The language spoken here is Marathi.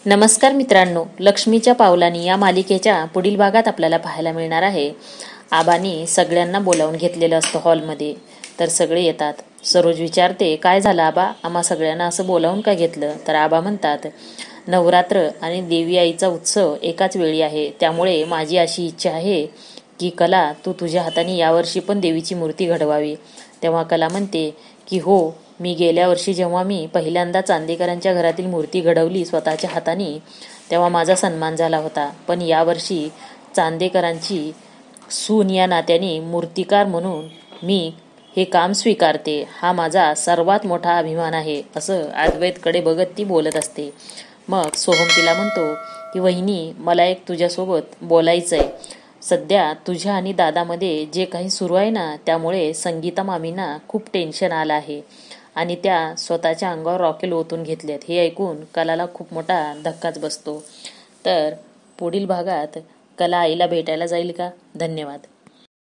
नमस्कार मित्रांनो, लक्ष्मीच्या पावलांनी या मालिकेच्या पुढील भागात आपल्याला पाहायला मिळणार आहे. आबांनी सगळ्यांना बोलावून घेतलेलं असतं हॉलमध्ये. तर सगळे येतात. सरोज विचारते, काय झालं आबा, आम्हा सगळ्यांना असं बोलावून का घेतलं? तर आबा म्हणतात, नवरात्र आणि देवी आईचा उत्सव एकाच वेळी आहे, त्यामुळे माझी अशी इच्छा आहे की कला, तू तुझ्या हाताने यावर्षी पण देवीची मूर्ती घडवावी. तेव्हा कला म्हणते की हो, मी गेल्या वर्षी जेव्हा मी पहिल्यांदा चांदेकरांच्या घरातील मूर्ती घडवली स्वतःच्या हाताने, तेव्हा माझा सन्मान झाला होता. पण यावर्षी चांदेकरांची सून या नात्याने मूर्तिकार म्हणून मी हे काम स्वीकारते. हा माझा सर्वात मोठा अभिमान आहे, असं अद्वैतकडे बघत ती बोलत असते. मग सोहम तिला म्हणतो की वहिनी, मला एक तुझ्यासोबत बोलायचं आहे. सध्या तुझ्या आणि दादामध्ये जे काही सुरू आहे ना, त्यामुळे संगीता मामींना खूप टेन्शन आलं आहे आणि त्या स्वतःच्या अंगावर रॉकेल ओतून घेतलेत. हे ऐकून कलाला खूप मोठा धक्काच बसतो. तर पुढील भागात कला आईला भेटायला जाईल का? धन्यवाद.